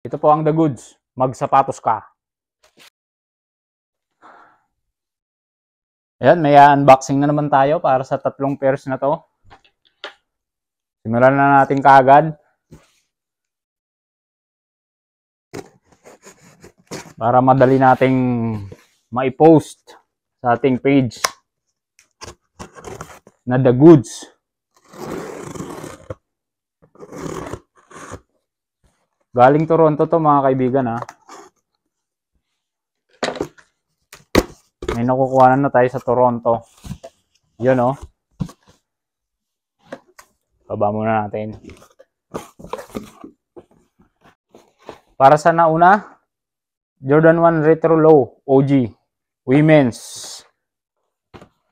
Ito po ang the goods. Magsapatos ka. Ayan, may unboxing na naman tayo para sa tatlong pairs na to. Simulan na natin kaagad. Para madali nating maipost sa ating page na the goods. Galing Toronto to mga kaibigan ha. May nakukuhanan na tayo sa Toronto. Yun oh. Baba muna natin. Para sa nauna, Jordan 1 Retro Low OG Women's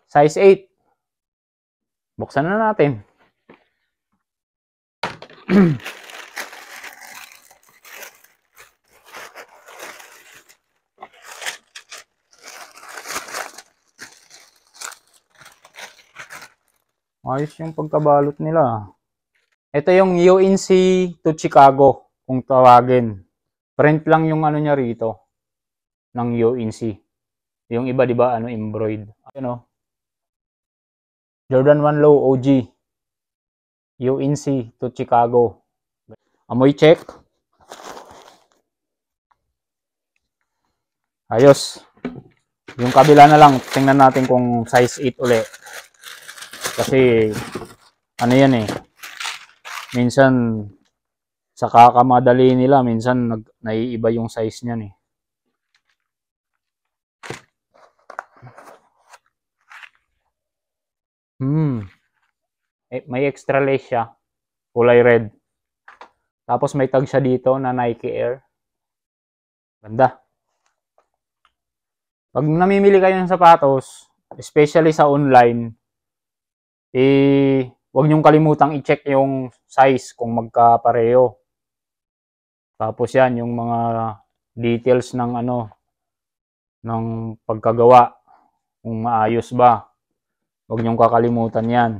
Size 8. Buksan na natin. Ayos yung pagkabalot nila. Ito yung UNC to Chicago kung tawagin. Print lang yung ano niya rito ng UNC. Yung iba 'di ba ano embroid. Ayun oh. Jordan 1 Low OG UNC to Chicago. Amoy check. Ayos. Yung kabila na lang tingnan natin kung size 8 uli. Kasi ano yan eh. Minsan sa kakamadali nila minsan naiiba yung size niyan eh. May extra lace siya. Kulay red. Tapos may tag siya dito na Nike Air. Ganda. Pag namimili kayo ng sapatos, especially sa online, huwag niyong kalimutang i-check yung size kung magkapareho. Tapos yan, yung mga details ng ano, ng pagkagawa. Kung maayos ba. Huwag niyong kakalimutan yan.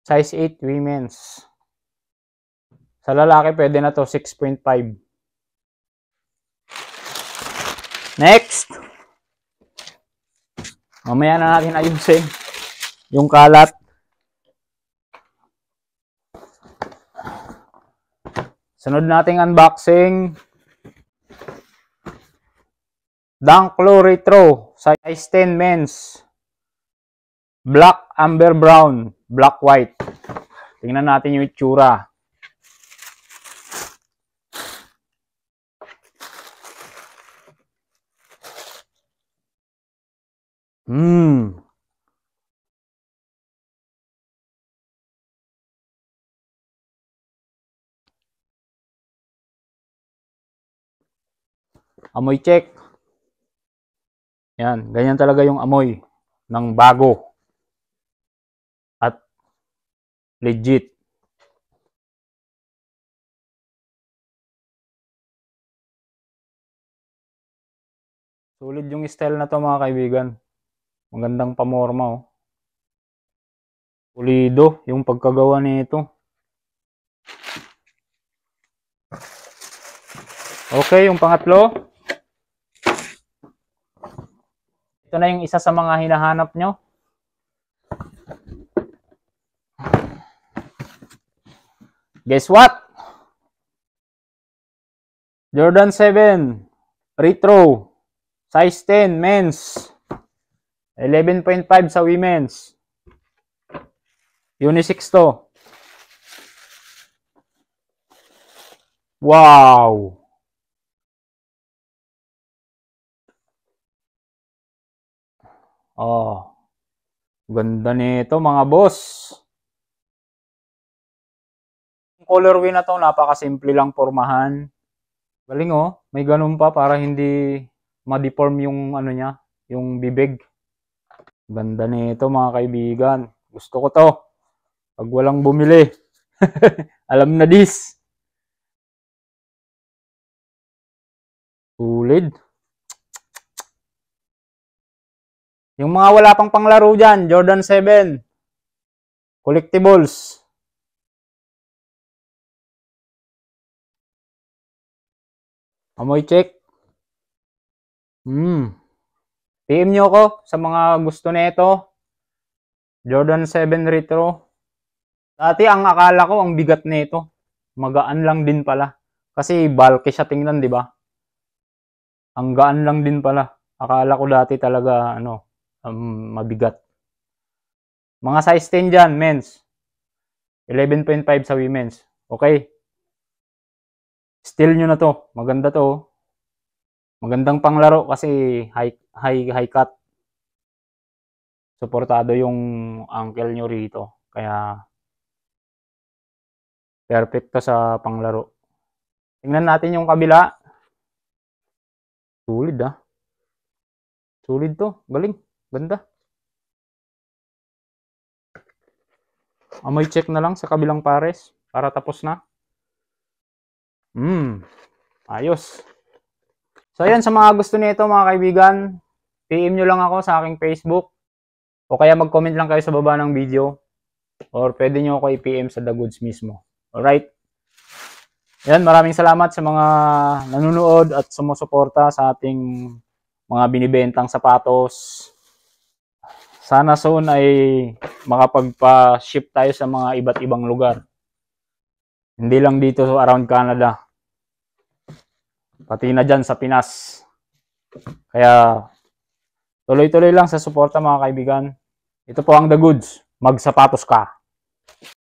Size 8 women's. Sa lalaki pwede na to 6.5. Next. Mamaya na natin ayusin yung kalat. Sunod nating unboxing. Dunk Low Retro size 10 men's. Black amber brown, black white. Tingnan natin yung itsura. Amoy check. Yan, ganyan talaga yung amoy ng bago. At legit. Sulit yung style na to mga kaibigan. Magandang pamorma oh. Pulido yung pagkagawa nito. Okay, yung pangatlo. Ito na yung isa sa mga hinahanap nyo. Guess what? Jordan 7 Retro size 10 men's. 11.5 sa women's. Unisex to. Wow! Oh. Ganda nito mga boss. Yung colorway na to, napakasimple lang pormahan. Galing oh, may ganun pa para hindi ma-deform yung ano niya, yung bibig. Ganda nito mga kaibigan. Gusto ko to. Pag walang bumili. Alam na this. Tulid. Yung mga wala pang panglaro dyan, Jordan 7. Collectibles. Amoy check. PM nyo ako sa mga gusto nito. Jordan 7 Retro. Dati ang akala ko ang bigat nito. Magaan lang din pala. Kasi bulky siya tingnan, di ba? Ang gaan lang din pala. Akala ko dati talaga mabigat. Mga size 10 dyan, men's. 11.5 sa women's. Okay. Steal nyo na to. Maganda to. Magandang panglaro kasi high cut. Suportado yung ankle nyo rito. Kaya perfect to sa panglaro. Tingnan natin yung kabila. Sulit ah. Sulit to. Galing. Ganda. Amoy check na lang sa kabilang pares para tapos na. Ayos. So ayan, sa mga gusto nito mga kaibigan, PM nyo lang ako sa aking Facebook o kaya mag-comment lang kayo sa baba ng video or pwede nyo ako i-PM sa The Goods mismo. Alright? Ayan, maraming salamat sa mga nanonood at sumusuporta sa ating mga binibentang sapatos. Sana soon ay makapagpa-ship tayo sa mga iba't ibang lugar. Hindi lang dito around Canada. Pati na dyan sa Pinas. Kaya tuloy-tuloy lang sa suporta mga kaibigan. Ito po ang The Goods. Magsapatos ka.